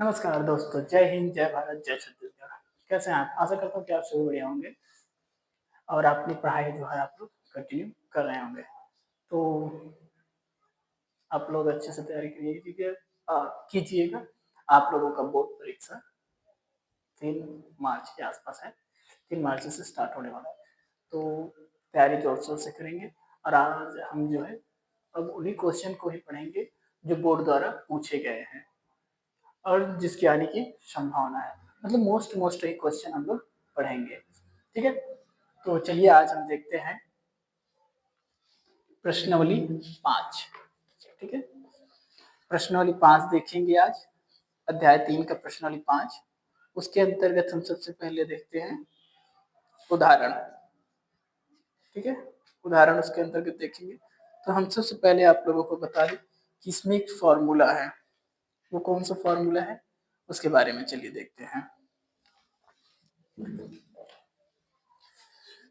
नमस्कार दोस्तों, जय हिंद, जय भारत, जय छत्तीसगढ़। कैसे हैं आप? आशा करता हूँ कि आप सभी बढ़िया होंगे और अपनी पढ़ाई जो है आप लोग कंटिन्यू कर रहे होंगे। तो आप लोग अच्छे से तैयारी कीजिएगा। आप लोगों का बोर्ड परीक्षा 3 मार्च के आसपास है। 3 मार्च से स्टार्ट होने वाला है, तो तैयारी जोर शोर से करेंगे। और आज हम जो है अब उन्हीं क्वेश्चन को ही पढ़ेंगे जो बोर्ड द्वारा पूछे गए हैं और जिसकी आने की संभावना है। मतलब मोस्ट एक क्वेश्चन हम लोग पढ़ेंगे। ठीक है, तो चलिए आज हम देखते हैं प्रश्नावली 5। ठीक है, प्रश्नावली 5 देखेंगे आज, अध्याय 3 का प्रश्नावली 5। उसके अंतर्गत हम सबसे पहले देखते हैं उदाहरण। ठीक है, उदाहरण उसके अंतर्गत देखेंगे। तो हम सबसे पहले आप लोगों को बता दें कि इसमें एक फॉर्मूला है। वो कौन सा फॉर्मूला है उसके बारे में चलिए देखते हैं।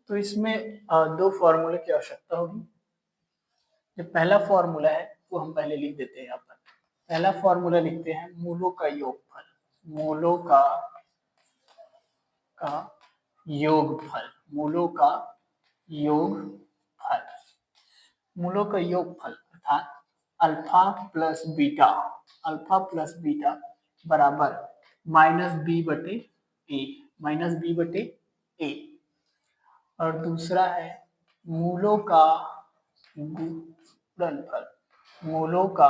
तो इसमें दो फॉर्मूले की आवश्यकता होगी। जो पहला फॉर्मूला है वो हम पहले लिख देते हैं। यहाँ पर पहला फॉर्मूला लिखते हैं मूलों का योगफल। मूलों का योगफल। मूलों का योगफल। मूलों का योगफल अर्थात alpha plus beta. Alpha plus beta बराबर -b/a। -b/a। और दूसरा है मूलों का गुणनफल। मूलों का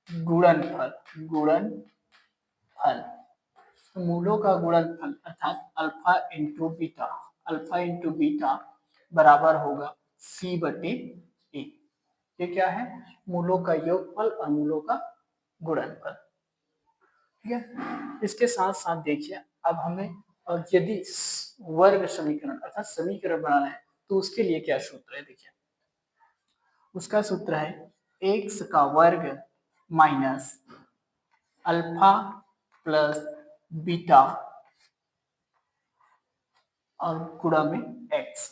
गुणनफल। गुणनफल। तो मूलों का गुणनफल अर्थात alpha into beta. Alpha into beta बराबर होगा c/a। ये क्या है? मूलों का योगफल और मूलों का गुणनफल। ठीक है, इसके साथ साथ देखिए अब हमें यदि वर्ग समीकरण अर्थात समीकरण बनाना है तो उसके लिए क्या सूत्र है। देखिए उसका सूत्र है x का वर्ग माइनस अल्फा प्लस बीटा और गुणा में x।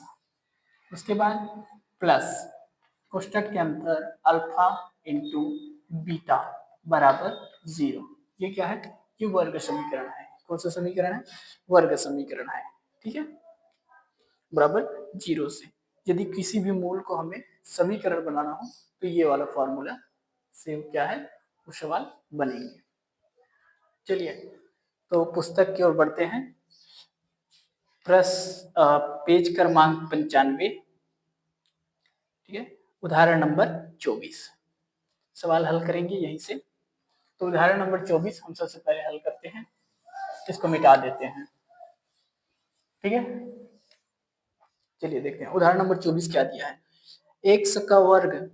उसके बाद प्लस कोष्टक के अंदर अल्फा इंटू बीटा बराबर 0। ये क्या है? ये वर्ग समीकरण है। कौन सा समीकरण है? वर्ग समीकरण है। ठीक है, बराबर 0 से यदि किसी भी मूल को हमें समीकरण बनाना हो तो ये वाला फॉर्मूला से क्या है वो सवाल बनेंगे। चलिए तो पुस्तक की ओर बढ़ते हैं। पेज क्रमांक 95। ठीक है, उदाहरण नंबर 24 सवाल हल करेंगे यहीं से। तो उदाहरण नंबर 24 हम सबसे पहले हल करते हैं, इसको मिटा देते हैं। ठीक है, चलिए देखते हैं उदाहरण नंबर 24 क्या दिया है। x का वर्ग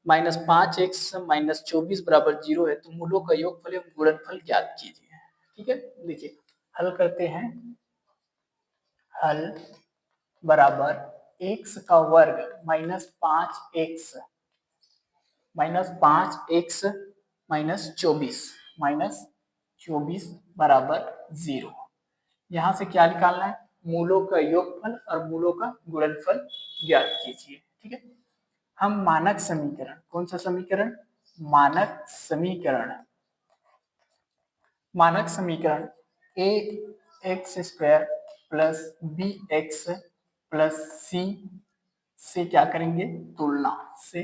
-5x - 24 बराबर 0 है, तो मूलों का योगफल एवं गुणनफल ज्ञात कीजिए। ठीक है, देखिए हल करते हैं। हल बराबर x का वर्ग -5x -24 बराबर 0। यहाँ से क्या निकालना है? मूलों का योगफल और मूलों का गुणनफल ज्ञात कीजिए। ठीक है, हम मानक समीकरण, कौन सा समीकरण? मानक समीकरण। मानक समीकरण ax² plus bx plus c से क्या करेंगे? तुलना से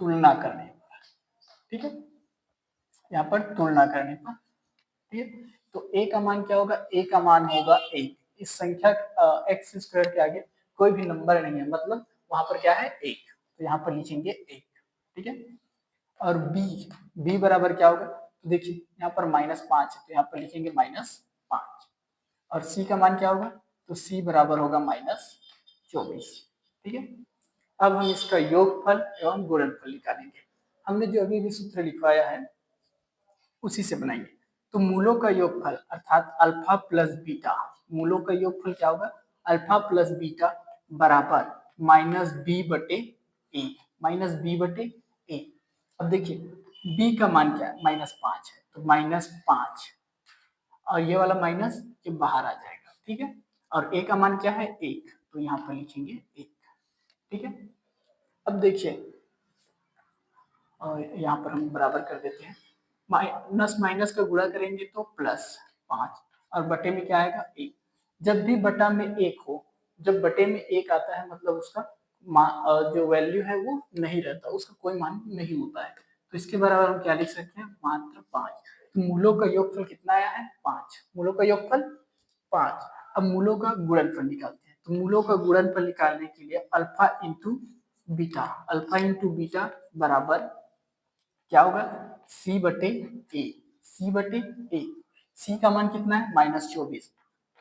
तुलना करने पर। ठीक है, यहाँ पर तुलना करने पर। ठीक है, तो a का मान क्या होगा? a का मान होगा 1। इस संख्या x² के आगे कोई भी नंबर नहीं है, मतलब वहां पर क्या है? 1। तो यहाँ पर लिखेंगे 1। ठीक है, और b बराबर क्या होगा? तो देखिए यहाँ पर -5 है तो यहाँ पर लिखेंगे -5। और c का मान क्या होगा? तो c बराबर होगा -24। ठीक है, अब हम इसका योगफल एवं गुणनफल निकालेंगे। हमने जो अभी भी सूत्र लिखवाया है उसी से बनाएंगे। तो मूलों का योगफल अर्थात अल्फा प्लस बीटा। मूलों का योगफल क्या होगा? अल्फा प्लस बीटा बराबर -b/a। -b/a। अब देखिए b का मान क्या है? -5 है, तो -5 और ये वाला माइनस ये बाहर आ जाएगा। ठीक है, और a का मान क्या है? 1, तो यहाँ पर लिखेंगे 1। ठीक है, अब देखिए और यहाँ पर हम बराबर कर देते हैं। माइनस माइनस का गुणा करेंगे तो प्लस 5 और बटे में क्या आएगा 1। जब भी बटा में 1 हो, जब बटे में 1 आता है मतलब उसका जो वैल्यू है वो नहीं रहता, उसका कोई मान नहीं होता है। तो इसके बराबर हम क्या लिख सकते हैं, मात्र 5। तो मूलों का योगफल कितना आया है 5, मूलों का योगफल 5। अब मूलों का गुणनफल निकालते हैं। तो मूलों का गुणनफल निकालने के लिए alpha into beta, alpha into beta बराबर क्या होगा, सी बटे ए, सी बटे ए। सी का मान कितना है -24,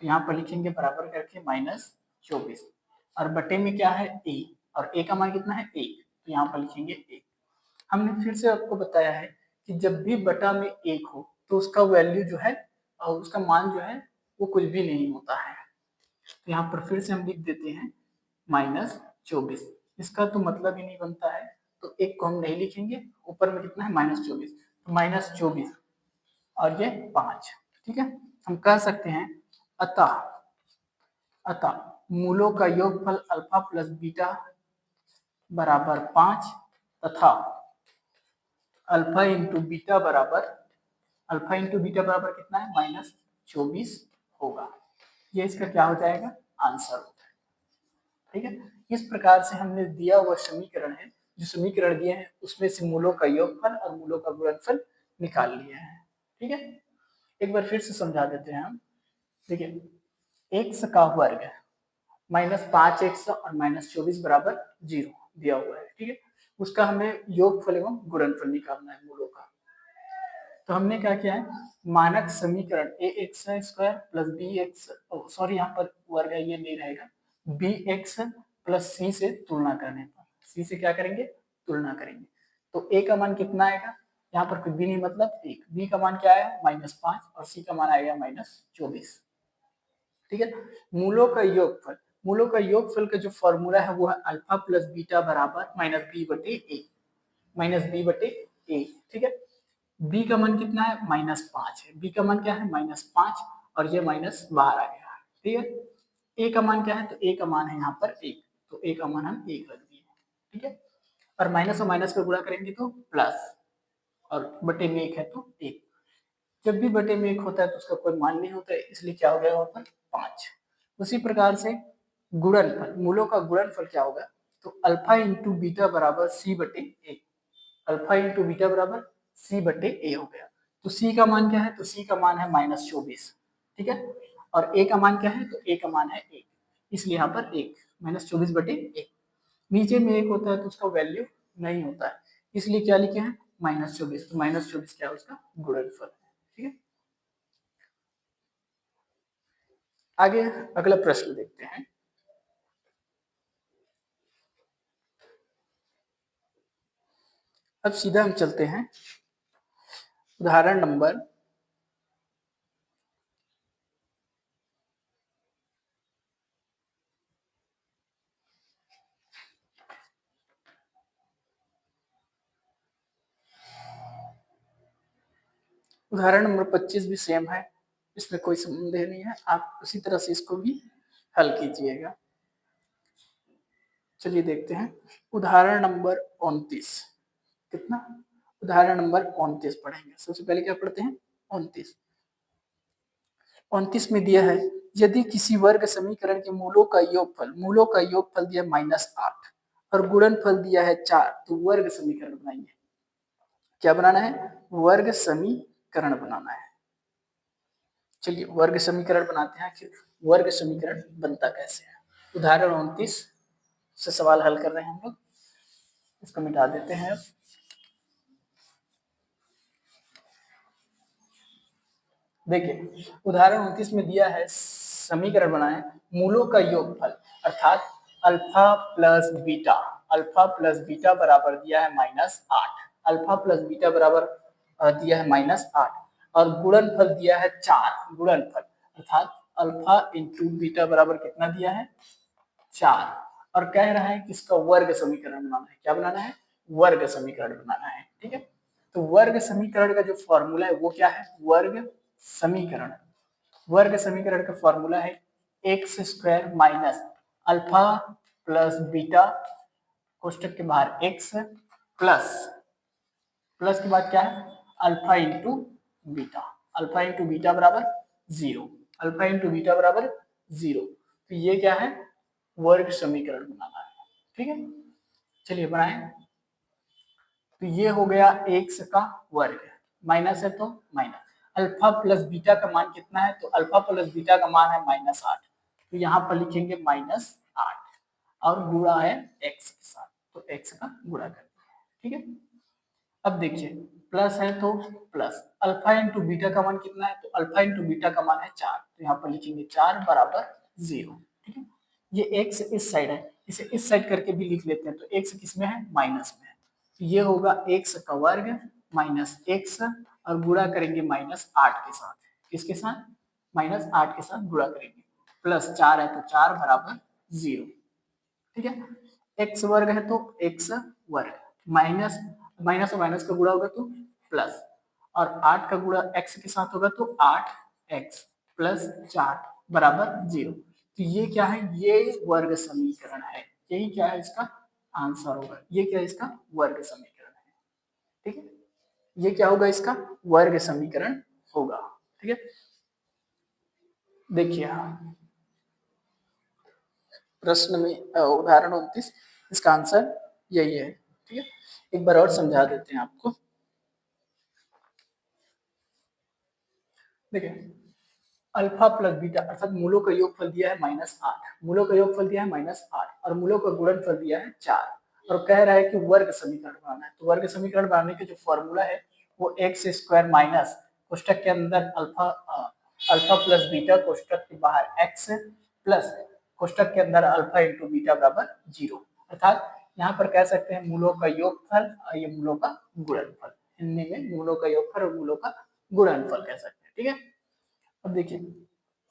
तो यहाँ पर लिखेंगे बराबर करके -24 और बटे में क्या है ए, और ए का मान कितना है 1, तो यहाँ पर लिखेंगे 1। हमने फिर से आपको बताया है कि जब भी बटा में 1 हो तो उसका वैल्यू जो है और उसका मान जो है वो कुछ भी नहीं होता है। तो यहाँ पर फिर से हम लिख देते हैं -24। इसका तो मतलब ही नहीं बनता है, तो 1 को हम नहीं लिखेंगे, ऊपर में कितना है -24, तो -24 और ये 5। ठीक है, हम कह सकते हैं अतः अतः मूलों का योगफल अल्फा प्लस बीटा बराबर 5 तथा अल्फा इंटू बीटा बराबर, अल्फा इंटू बीटा बराबर कितना है -24 होगा। ये इसका क्या हो जाएगा, आंसर होता है। ठीक है, इस प्रकार से हमने दिया हुआ समीकरण है, जो समीकरण दिए हैं उसमें से मूलों का योगफल और मूलों का गुणनफल निकाल लिया है। ठीक है, एक बार फिर से समझा देते हैं हम। देखिए x का वर्ग -5x और -24 बराबर 0 दिया हुआ है। ठीक है, उसका हमें योगफल एवं गुणनफल निकालना है मूलों का। तो हमने क्या किया है, मानक समीकरण ax² प्लस bx, सॉरी यहाँ पर वर्ग है ये नहीं रहेगा, bx प्लस c से तुलना करने पर, c से क्या करेंगे, तुलना करेंगे। तो a का मान कितना आएगा, यहाँ पर कुछ भी नहीं मतलब 1, b का मान क्या आया -5 और c का मान आएगा -24। ठीक है, मूलों का योगफल, मूलों का योगफल का जो फॉर्मूला है वो है अल्फा प्लस बीटा बराबर -b बटे a, -b/a। ठीक है, b का मान कितना है -5 है, b का मान क्या है -5 और ये माइनस बाहर आ गया। ठीक है, a का मान क्या है, तो a का मान है यहाँ पर 1, तो a का मान हम 1 रख दिए। ठीक है, और माइनस और माइनस का गुणा करेंगे तो प्लस, और बटे में 1 है तो 1। जब भी बटे में 1 होता है तो उसका कोई मान नहीं होता है, इसलिए क्या हो गया वहां पर 5। उसी प्रकार से गुणनफल, मूलों का गुणनफल क्या होगा, तो अल्फा इंटू बीटा बराबर सी बटे ए, अल्फा इंटू बीटा बराबर सी बटे ए हो गया। तो सी का मान क्या है, तो सी का मान है -24। ठीक है, और ए का मान क्या है, तो ए का मान है 1, इसलिए यहाँ पर 1 -24 बटे 1। नीचे में 1 होता है तो उसका वैल्यू नहीं होता है, इसलिए क्या लिखे हैं -24, तो -24 क्या है उसका गुणनफल है। ठीक है, आगे अगला प्रश्न देखते हैं। अब सीधा हम चलते हैं उदाहरण नंबर 25 भी सेम है, इसमें कोई संदेह नहीं है, आप उसी तरह से इसको भी हल कीजिएगा। चलिए देखते हैं उदाहरण नंबर 29। कितना, उदाहरण नंबर 29 पढ़ेंगे। सबसे पहले क्या पढ़ते हैं 29। 29 में दिया है यदि किसी वर्ग समीकरण के मूलों का योगफल, मूलों का योगफल दिया -8 और गुणनफल दिया है 4, तो वर्ग समीकरण बनाएंगे। क्या बनाना है, वर्ग समीकरण बनाना है। चलिए वर्ग समीकरण बनाते हैं, आखिर वर्ग समीकरण बनता कैसे है। उदाहरण 29 से सवाल हल कर रहे हैं हम लोग, इसको मिटा देते हैं। देखिए उदाहरण 29 में दिया है समीकरण बनाए मूलों का योगफल अर्थात alpha plus beta, alpha plus beta बराबर दिया है -8, अल्फा प्लस बीटा बराबर दिया है -8 और गुणनफल दिया है 4, गुणनफल अर्थात अल्फा इंटू बीटा बराबर कितना दिया है 4, और कह रहा है कि इसका वर्ग समीकरण बनाना है। क्या बनाना है, वर्ग समीकरण बनाना है। ठीक है, तो वर्ग समीकरण का जो फॉर्मूला है वो क्या है, वर्ग समीकरण, वर्ग समीकरण का फॉर्मूला है x² minus alpha plus beta कोष्टक के बाहर x प्लस, प्लस के बाद क्या है alpha into beta, alpha into beta बराबर 0, अल्फा इंटू बीटा बराबर 0। तो ये क्या है, वर्ग समीकरण बनाना है। ठीक है, चलिए बनाएं। तो ये हो गया x का वर्ग, माइनस है तो माइनस, अल्फा प्लस बीटा का मान कितना है, तो अल्फा प्लस बीटा का मान है -8, तो यहाँ पर लिखेंगे -8 और गुणा है x के साथ, तो x का गुणा करते हैं। ठीक है, अब देखिए प्लस है तो प्लस, अल्फा इंटू बीटा का मान कितना है, तो अल्फा इंटू बीटा का मान है 4, तो यहाँ पर लिखेंगे 4 बराबर 0। ठीक है, ये x इस साइड है, इसे इस साइड करके भी लिख लेते हैं, तो x किस में है, माइनस में है, तो ये होगा x का वर्ग माइनस x और गुणा करेंगे -8 के साथ, किसके साथ, -8 के साथ गुणा करेंगे, प्लस 4 है तो 4 बराबर 0। ठीक है, x वर्ग है तो x वर्ग, माइनस माइनस और माइनस का गुणा होगा तो प्लस, और 8 का गुणा x के साथ होगा तो 8x प्लस 4 बराबर 0। तो ये क्या है, ये वर्ग समीकरण है, यही क्या है इसका आंसर होगा, ये क्या है इसका वर्ग समीकरण है। ठीक है, ये क्या होगा, इसका वर्ग समीकरण होगा। ठीक है, देखिए हाँ प्रश्न में उदाहरण 29 इसका आंसर यही है। ठीक है, एक बार और समझा देते हैं आपको। देखिए अल्फा प्लस बीटा अर्थात मूलों का योगफल दिया है -8, मूलों का योगफल दिया है -8 और मूलों का गुणनफल दिया है 4, और कह रहा है कि वर्ग समीकरण बनाना है। तो वर्ग समीकरण बनाने के जो फॉर्मूला है वो एक्स स्क्वायर माइनस कोष्टक के अंदर अल्फा प्लस बीटा कोष्टक के बाहर एक्स प्लस कोष्टक के अंदर अल्फा इंटू बीटा बराबर 0, अर्थात यहाँ पर कह सकते हैं मूलों का योगफल और ये मूलों का गुणनफल, हिंदी में मूलों का योगफल और मूलों का गुणनफल कह सकते हैं। ठीक है, अब देखिए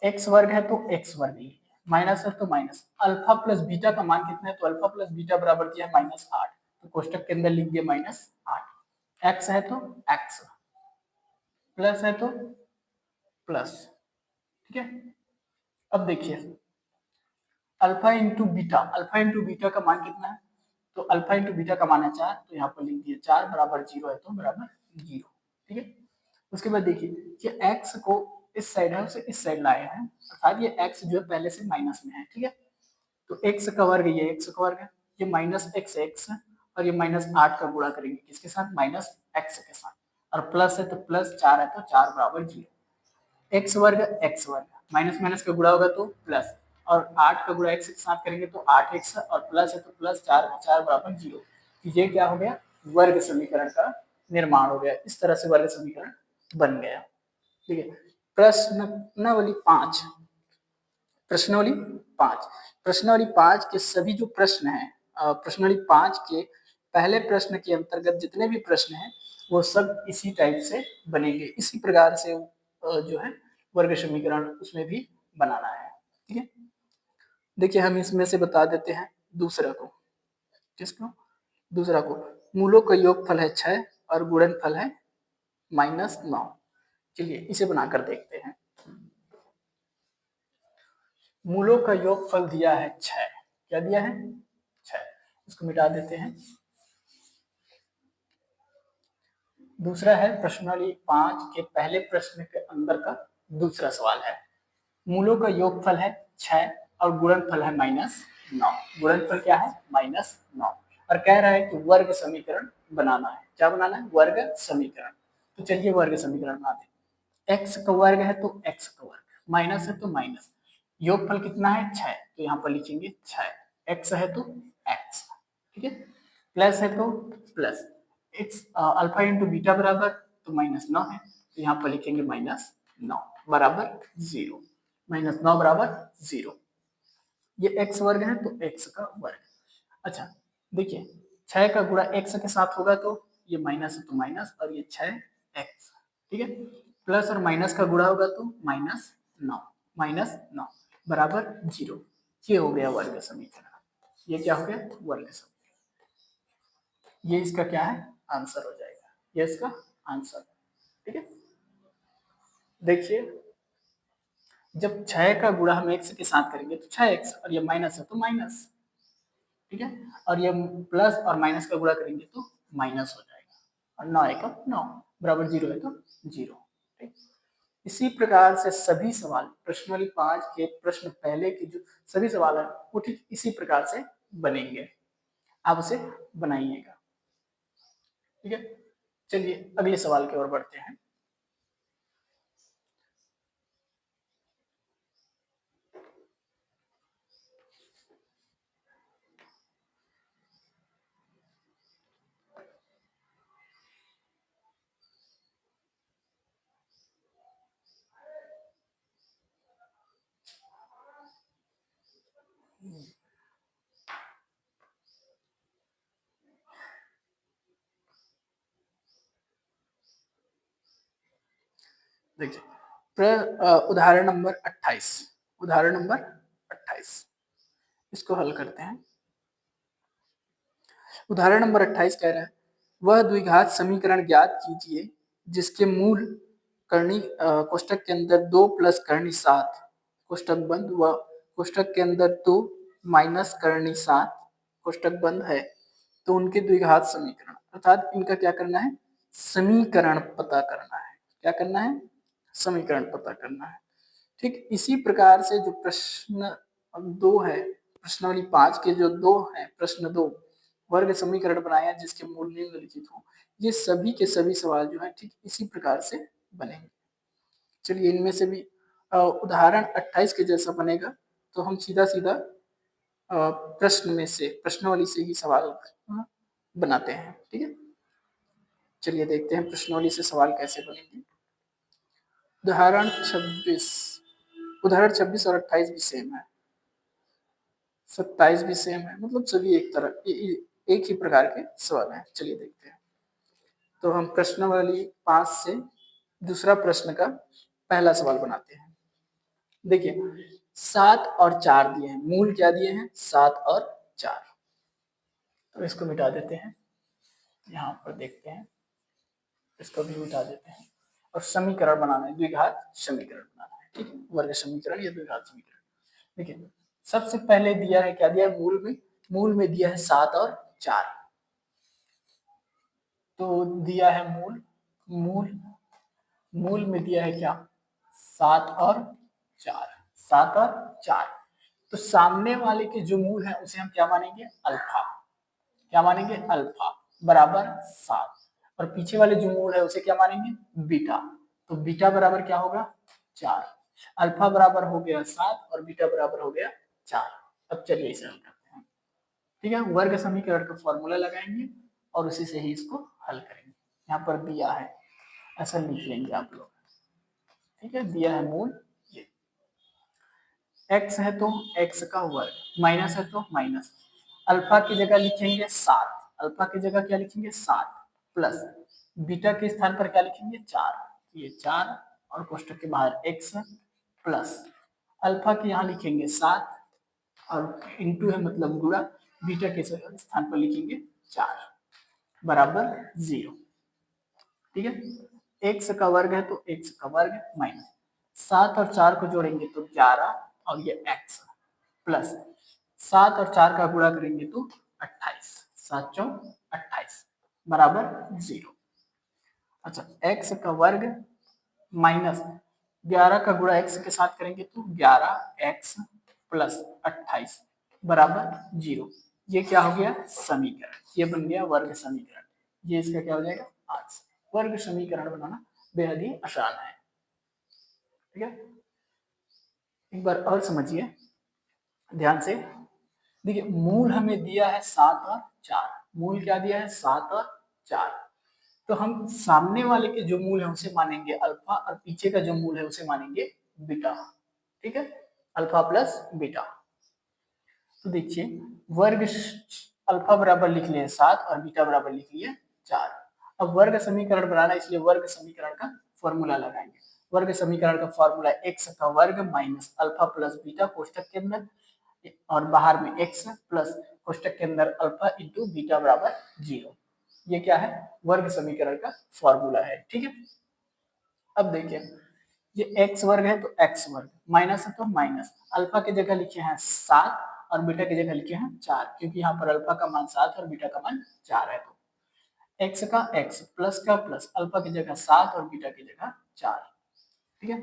x वर्ग है तो x वर्ग ही, माइनस है तो माइनस, अल्फा प्लस बीटा का मान कितना है, तो अल्फा प्लस बीटा बराबर दिया है -8, तो कोष्टक के अंदर लिख दिया -8, x है तो x, प्लस है तो प्लस। ठीक है, अब देखिए alpha into beta, alpha into beta का मान कितना है, तो अल्फा इंटू बीटा का मान है 4, तो यहाँ पर लिख दिया 4 बराबर 0 है तो बराबर 0। ठीक है, उसके बाद देखिए कि x को इस साइड है उसे इस साइड लाए हैं, अर्थात ये x जो है पहले से माइनस में है। ठीक है, तो x का वर्ग, ये x का वर्ग है, ये माइनस x और ये -8 का गुणा करेंगे किसके साथ, -x के साथ, और प्लस है तो प्लस 4 है तो 4 बराबर 0, x वर्ग माइनस माइनस का गुणा होगा तो प्लस, और 8 का गुणा x के साथ करेंगे तो 8x और प्लस है तो प्लस 4 4 बराबर 0। ये क्या हो गया, वर्ग समीकरण का निर्माण हो गया, इस तरह से वर्ग समीकरण बन गया। ठीक है, प्रश्नावली 5, प्रश्नावली 5, प्रश्नावली 5 के सभी जो प्रश्न हैं, प्रश्नावली 5 के पहले प्रश्न के अंतर्गत जितने भी प्रश्न हैं वो सब इसी टाइप से बनेंगे, इसी प्रकार से जो है वर्ग समीकरण उसमें भी बनाना है। ठीक है, देखिए हम इसमें से बता देते हैं दूसरा को, किसको, दूसरा को, मूलों का योगफल है 6 और गुणनफल है -9। चलिए इसे बनाकर देखते हैं। मूलों का योगफल दिया है 6, क्या दिया है 6, इसको मिटा देते हैं। दूसरा है प्रश्नावली 5 के पहले प्रश्न के अंदर का दूसरा सवाल है, मूलों का योगफल है 6 और गुणनफल है -9, गुणनफल क्या है -9, और कह रहा है कि वर्ग समीकरण बनाना है, क्या बनाना है, वर्ग समीकरण। तो चलिए वर्ग समीकरण बनाते हैं, x का वर्ग है तो x का वर्ग, माइनस है तो माइनस, योगफल कितना है 6, तो यहाँ पर लिखेंगे 6, x है तो x। ठीक है, प्लस है तो plus, x alpha into beta बराबर तो -9 है, तो यहाँ पर लिखेंगे -9 बराबर 0, -9 बराबर 0। ये x वर्ग है तो x का वर्ग। अच्छा देखिए 6 का गुणा x के साथ होगा तो ये माइनस है तो माइनस, और ये 6x। ठीक है, प्लस और माइनस का गुणा होगा तो -9 बराबर 0। ये हो गया वर्ग समीकरण, ये क्या हो गया वर्ग समीकरण, ये इसका क्या है आंसर हो जाएगा, ये इसका आंसर। ठीक है, देखिए जब 6 का गुणा हम x के साथ करेंगे तो 6x, और ये माइनस है तो माइनस। ठीक है, और ये प्लस और माइनस का गुणा करेंगे तो माइनस हो जाएगा, और 9 एकम 9, बराबर 0 है तो 0। ठीक, इसी प्रकार से सभी सवाल प्रश्नावली 5 के प्रश्न पहले के जो सभी सवाल है वो ठीक इसी प्रकार से बनेंगे, आप उसे बनाइएगा। ठीक है, चलिए अगले सवाल की ओर बढ़ते हैं। देखिए उदाहरण नंबर 28, उदाहरण नंबर 28 इसको हल करते हैं। उदाहरण नंबर 28 कह रहा है वह द्विघात समीकरण ज्ञात कीजिए जिसके मूल करनी कोष्ठक के अंदर 2 प्लस करनी 7 कोष्ठक बंद व कोष्ठक के अंदर 2 माइनस करनी 7 कोष्ठक बंद है, तो उनके द्विघात समीकरण अर्थात इनका क्या करना है, समीकरण पता करना है। क्या करना है, समीकरण पता करना है। ठीक इसी प्रकार से जो प्रश्न 2 है, प्रश्नावली 5 के जो 2 है, प्रश्न 2 वर्ग समीकरण बनाया जिसके मूल निम्नलिखित हो, ये सभी के सभी सवाल जो है ठीक इसी प्रकार से बनेंगे। चलिए इनमें से भी उदाहरण 28 के जैसा बनेगा तो हम सीधा सीधा प्रश्न में से प्रश्नावली से ही सवाल बनाते हैं। ठीक है, चलिए देखते हैं प्रश्नावली से सवाल कैसे बनेंगे। उदाहरण 26, उदाहरण 26 और 28 भी सेम है, 27 भी सेम है, मतलब सभी एक तरह एक ही प्रकार के सवाल हैं। चलिए देखते हैं। तो हम प्रश्नावली 5 से दूसरा प्रश्न का पहला सवाल बनाते हैं। देखिए 7 और 4 दिए हैं, मूल क्या दिए हैं, 7 और 4। तो इसको मिटा देते हैं, यहाँ पर देखते हैं, इसको भी मिटा देते हैं और समीकरण बनाना है, द्विघात समीकरण बनाना है। ठीक है, वर्ग समीकरण या द्विघात समीकरण। देखिए सबसे पहले दिया है, क्या दिया है, मूल में दिया है 7 और 4। तो दिया है मूल में दिया है क्या, 7 और 4, 7 और 4। तो सामने वाले के जो मूल है उसे हम क्या मानेंगे, अल्फा। क्या मानेंगे, अल्फा बराबर 7। और पीछे वाले जो मूल है उसे क्या मानेंगे, बीटा। तो बीटा बराबर क्या होगा, 4। अल्फा बराबर हो गया 7 और बीटा बराबर हो गया 4। अब चलिए इसे हल करते हैं। ठीक है, वर्ग समीकरण का फॉर्मूला लगाएंगे और उसी से ही इसको हल करेंगे। यहाँ पर दिया है, ऐसा लिख लेंगे आप लोग। ठीक है, दिया है मूल ये x है तो x का वर्ग, माइनस है तो माइनस, अल्फा की जगह लिखेंगे 7, अल्फा की जगह क्या लिखेंगे 7, प्लस बीटा के स्थान पर क्या लिखेंगे 4, ये 4 और कोष्ठक के बाहर x प्लस अल्फा के यहाँ लिखेंगे 7 और इंटू है मतलब गुणा, बीटा के स्थान पर लिखेंगे 4 बराबर 0। ठीक है, x का वर्ग है तो x का वर्ग माइनस 7 और 4 को जोड़ेंगे तो 11 और ये x प्लस 7 और 4 का गुणा करेंगे तो 28, 7 चौ 28 बराबर 0। अच्छा, x का वर्ग माइनस 11 का गुणा x के साथ करेंगे तो 11x प्लस 28 बराबर 0। ये क्या हो गया, समीकरण, ये बन गया वर्ग समीकरण। ये इसका क्या हो जाएगा, आंसर। वर्ग समीकरण बनाना बेहद ही आसान है। ठीक है, एक बार और समझिए ध्यान से। देखिए मूल हमें दिया है 7 और 4, मूल क्या दिया है 7 और 4। तो हम सामने वाले के जो मूल है उसे मानेंगे अल्फा और पीछे का जो मूल है उसे मानेंगे बीटा। ठीक है, अल्फा प्लस बीटा। तो देखिए वर्ग अल्फा बराबर लिख लिए 7 और बीटा बराबर लिख लिए 4। अब वर्ग समीकरण बनाना, इसलिए वर्ग समीकरण का फॉर्मूला लगाएंगे। वर्ग समीकरण का फॉर्मूला x का वर्ग माइनस अल्फा प्लस बीटा कोष्ठक के अंदर और बाहर में x प्लस कोष्ठक के अंदर अल्फा इंटू बीटा बराबर 0। ये क्या है, वर्ग समीकरण का फॉर्मूला है। ठीक है, अब देखिए ये x वर्ग है तो x वर्ग, माइनस है तो माइनस, अल्फा की जगह लिखे हैं 7 और बीटा की जगह लिखे हैं 4, क्योंकि यहाँ पर अल्फा का मान 7 और बीटा का मान 4 है। तो एक्स का एक्स प्लस का प्लस, अल्फा की जगह 7 और बीटा की जगह 4। ठीक है,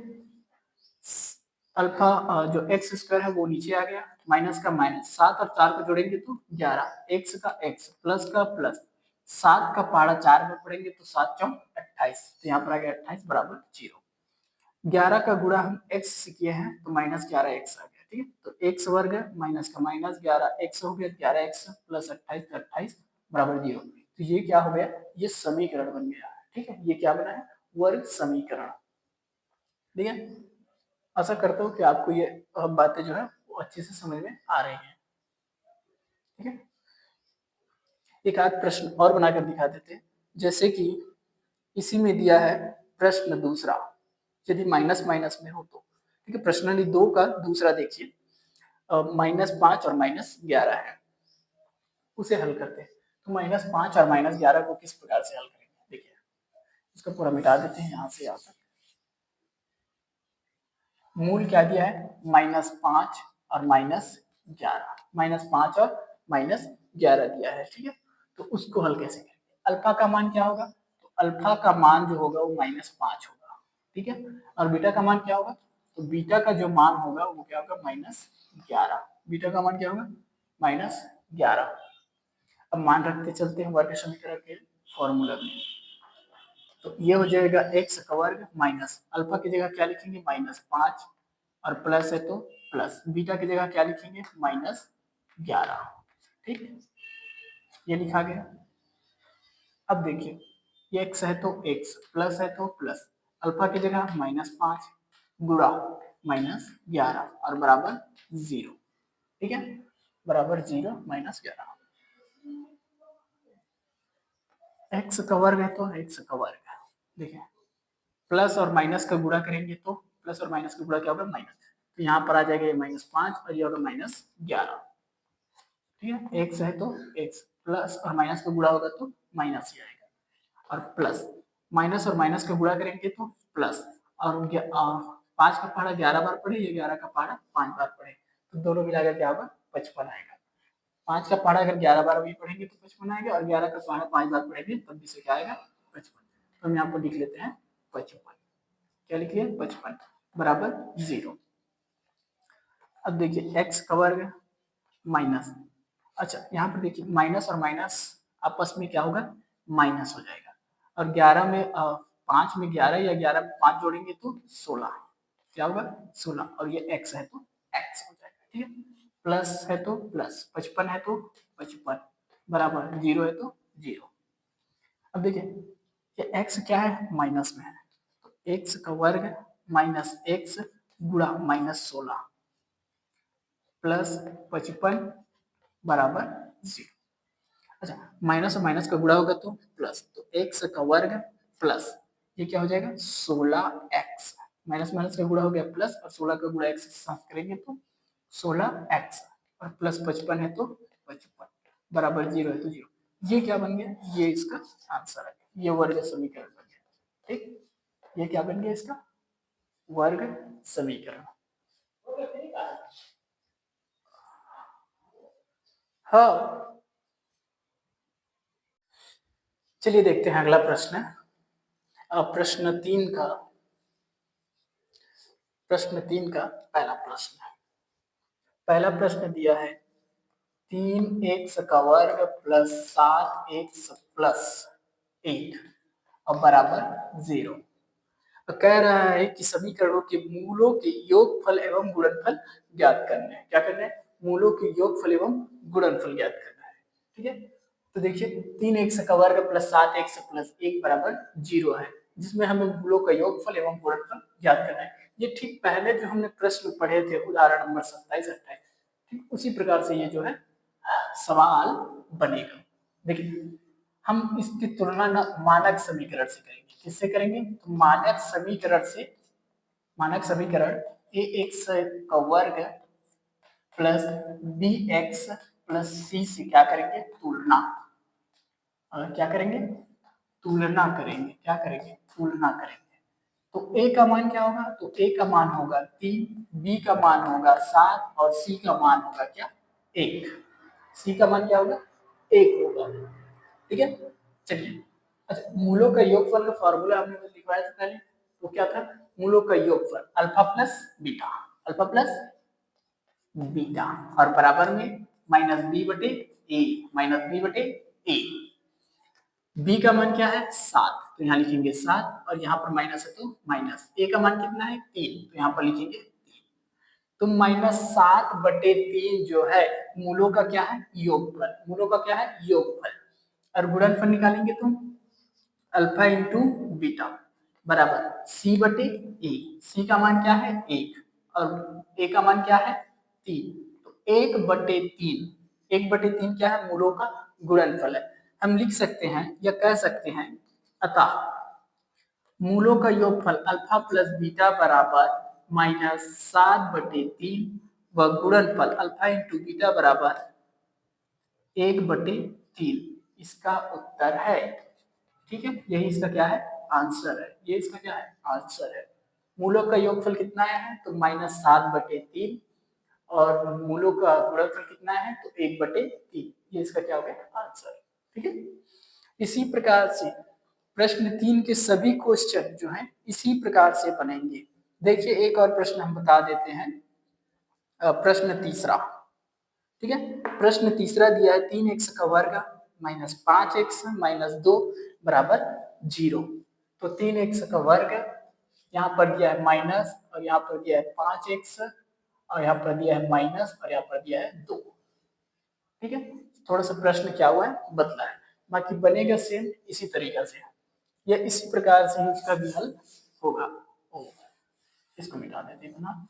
अल्फा जो एक्स स्क्वायर है वो नीचे आ गया, माइनस का माइनस, 7 और 4 को जोड़ेंगे तो 11, एक्स का एक्स प्लस का प्लस, 7 का पहाड़ा 4 में पढ़ेंगे तो 7 चौक 28, तो यहाँ पर आ गया 28 बराबर 0। 11 का गुणा हम x से किए हैं तो माइनस 11x आ गया। ठीक है, तो x वर्ग माइनस का माइनस 11x हो गया, 11x प्लस 28 तो 28 बराबर 0। तो ये क्या हो गया, ये समीकरण बन गया। ठीक है, ये क्या बना है, वर्ग समीकरण। ठीक है, आशा करता हूँ कि आपको ये बातें जो है वो अच्छे से समझ में आ रही हैं। ठीक है, एक आध प्रश्न और बनाकर दिखा देते हैं, जैसे कि इसी में दिया है प्रश्न दूसरा, यदि माइनस माइनस में हो तो। ठीक है, प्रश्नावली 2 का दूसरा देखिए, -5 और -11 है, उसे हल करते हैं। तो -5 और -11 को किस प्रकार से हल करेंगे, देखिए इसको पूरा मिटा देते हैं यहाँ से यहाँ तक। मूल क्या दिया है, -5 और -11, -5 और -11 दिया है। ठीक है, तो उसको हल कैसे करेंगे, अल्फा का मान क्या होगा, तो अल्फा का मान जो होगा वो -5 होगा। ठीक है, और बीटा का मान क्या होगा, तो बीटा का जो मान होगा वो क्या होगा, -11। बीटा का मान क्या होगा, -11। अब मान रखते चलते हैं वर्ग समीकरण के फॉर्मूला में, तो ये हो जाएगा x का वर्ग माइनस अल्फा की जगह क्या लिखेंगे, -5 और प्लस है तो प्लस, बीटा की जगह क्या लिखेंगे, -11। ठीक, ये लिखा गया। अब देखिए ये x है तो x, प्लस है तो प्लस, अल्फा की जगह -5 गुणा -11 और बराबर 0। ठीक है, बराबर 0 -11। एक्स का वर्ग है तो एक्स का वर्ग, देखिए प्लस और माइनस का गुणा करेंगे तो प्लस और माइनस का गुणा क्या होगा, माइनस, तो यहाँ पर आ जाएगा ये -5 और ये होगा -11। ठीक है, एक्स है तो एक्स, प्लस और माइनस का गुणा होगा तो माइनस ही आएगा, और प्लस माइनस और माइनस का गुणा करेंगे तो प्लस, और 5 का पहाड़ा 11 बार पढ़े, ये 11 का पहाड़ा 5 बार पढ़े, तो दोनों मिलाकर क्या होगा, 55 आएगा। 5 का पहाड़ा अगर 11 बार भी पढ़ेंगे तो 55 आएगा, और 11 का पहाड़ा 5 बार पढ़ेंगे तब भी से क्या आएगा, 55। तो हम यहाँ पर लिख लेते हैं 55, क्या लिख लिया, 55 बराबर 0। अब देखिए x का वर्ग माइनस, अच्छा यहाँ पर देखिए माइनस और माइनस आपस में क्या होगा, माइनस हो जाएगा, और 11 में 5 में 11 या 11 में 5 जोड़ेंगे तो 16, क्या होगा 16, और ये x है तो x हो जाएगा। ठीक है, प्लस है तो प्लस, 55 है तो 55 बराबर 0 है तो 0। अब देखिए ये x क्या है, माइनस में है, तो x का वर्ग माइनस x गुणा -16 प्लस 55 बराबर 0। अच्छा, माइनस और माइनस का गुणा होगा तो प्लस, तो x का वर्ग प्लस ये क्या हो जाएगा, 16x, माइनस माइनस का गुणा हो गया प्लस, और 16 का गुणा x के साथ करेंगे तो 16x, और प्लस 55 है तो 55 बराबर 0 है तो 0। ये क्या बन गया, ये इसका आंसर है, ये वर्ग समीकरण बन गया। ठीक, ये क्या बन गया, इसका वर्ग समीकरण। हाँ, चलिए देखते हैं अगला प्रश्न। प्रश्न 3 का पहला प्रश्न है। पहला प्रश्न दिया है 3x का वर्ग प्लस 7x प्लस 8 और बराबर 0। तो कह रहा है कि समीकरणों के मूलों के योगफल एवं गुणनफल ज्ञात करना है। क्या करना है, मूलों के योगफल एवं गुणनफल ज्ञात करना है। ठीक है, तो देखिए 3x का वर्ग प्लस 7x प्लस 1 बराबर 0 है, जिसमें हमें मूलों का योगफल एवं गुणनफल ज्ञात करना है। ये ठीक पहले जो हमने प्रश्न पढ़े थे उदाहरण नंबर 27-28, ठीक उसी प्रकार से ये जो है सवाल बनेगा। देखिए हम इसकी तुलना मानक समीकरण से करेंगे। किससे करेंगे, तो मानक समीकरण ax का वर्ग प्लस bx प्लस c से क्या करेंगे, तुलना। क्या करेंगे, तुलना करेंगे। क्या करेंगे, तुलना करेंगे। तो a का मान क्या होगा, तो a का मान होगा 3, b का मान होगा 7 और c का मान होगा क्या, 1। c का मान क्या होगा, 1 होगा। ठीक है, चलिए, अच्छा मूलों का योगफल का फॉर्मूला हमने तो लिखवाया था पहले, तो क्या था? मूलों का योगफल alpha plus beta, alpha plus beta, और बराबर में माइनस बी बटे ए, माइनस बी बटे ए। बी का मान क्या है? 7, तो यहाँ लिखेंगे 7, और यहाँ पर माइनस है तो माइनस। ए का मान कितना है? 3, तो यहाँ पर लिखेंगे 3। तो -7/3 जो है मूलों का क्या है? योगफल। मूलों का क्या है? योगफल। और गुणनफल निकालेंगे तुम अल्फा इंटू बीटा बराबर सी बटे ए। सी का मान क्या है? 1, और ए का मान क्या है? 3। तो 1/3, 1/3 क्या है? मूलों का गुणनफल है। हम लिख सकते हैं या कह सकते हैं, अतः मूलों का योगफल अल्फा प्लस बीटा बराबर -7/3 व गुणनफल अल्फा इंटू बीटा बराबर 1/3 इसका उत्तर है। ठीक है, यही इसका क्या है? आंसर है। ये इसका क्या है? आंसर है। मूलों का योगफल कितना है? तो -7/3, और मूलों का गुणनफल कितना है? तो 1/3। ये इसका क्या हो गया? आंसर। ठीक है, इसी प्रकार से प्रश्न 3 के सभी क्वेश्चन जो हैं इसी प्रकार से बनेंगे। देखिए एक और प्रश्न हम बता देते हैं, प्रश्न तीसरा। ठीक है, प्रश्न तीसरा दिया है 3x का वर्ग -5x -2 बराबर 0। तो 3x का वर्ग यहाँ पर दिया है माइनस, और यहाँ पर दिया है 5x, और यहाँ पर दिया है माइनस, और यहाँ पर दिया है 2। ठीक है, थोड़ा सा प्रश्न क्या हुआ है? बदला है, बाकी बनेगा सेम इसी तरीका से, या इसी प्रकार से इसका भी हल होगा। ओ, इसको मिटा देते हैं ना,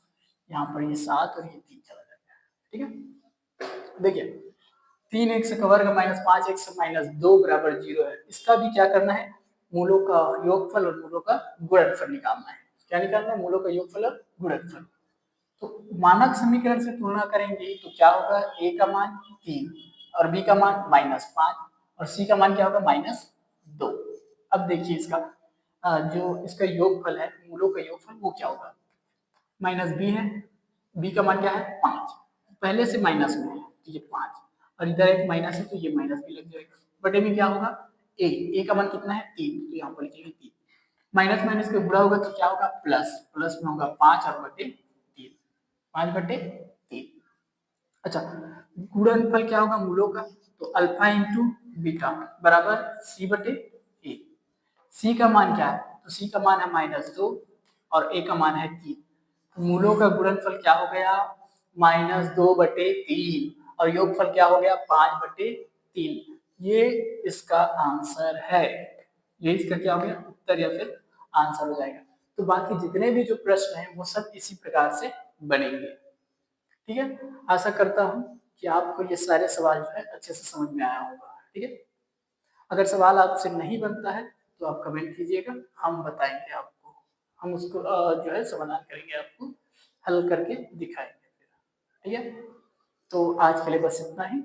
यहाँ पर ये 7 और ये 3 चला जाता है। ठीक है, देखिए 3x का वर्ग -5x -2 बराबर 0 है। इसका भी क्या करना है? मूलों का योगफल और मूलों का गुणनफल निकालना है। क्या निकालना है? मूलों का योगफल और गुणनफल। तो मानक समीकरण से तुलना करेंगे तो क्या होगा? a का मान 3 और b का मान -5 और c का मान क्या होगा? -2। अब देखिए इसका जो इसका योगफल है, मूलों का योगफल वो क्या होगा? -b है, b का मान क्या है? 5, पहले से माइनस में है तो ये 5, और इधर एक माइनस है तो ये माइनस भी लग जाएगा। बटे में क्या होगा? a का मान कितना है? 3, तो यहाँ पर लिखेंगे 3। माइनस माइनस के गुणा होगा तो क्या होगा? प्लस, प्लस में होगा 5 और बटे 3, 5/3। अच्छा, गुणनफल क्या होगा मूलों का? तो अल्फा इंटू बीटा बराबर सी बटे ए। सी का मान क्या है? तो सी का मान है -2 और ए का मान है 3। मूलों का गुणनफल क्या हो गया? -2/3, और योगफल क्या हो गया? 5/3। ये इसका आंसर है। ये इसका क्या हो गया? उत्तर या फिर आंसर हो जाएगा। तो बाकी जितने भी जो प्रश्न हैं वो सब इसी प्रकार से बनेंगे। ठीक है, आशा करता हूँ कि आपको ये सारे सवाल जो है अच्छे से समझ में आया होगा। ठीक है, अगर सवाल आपसे नहीं बनता है तो आप कमेंट कीजिएगा, हम बताएंगे आपको, हम उसको जो है समाधान करेंगे, आपको हल करके दिखाएंगे। ठीक है, तो आज के लिए बस इतना ही।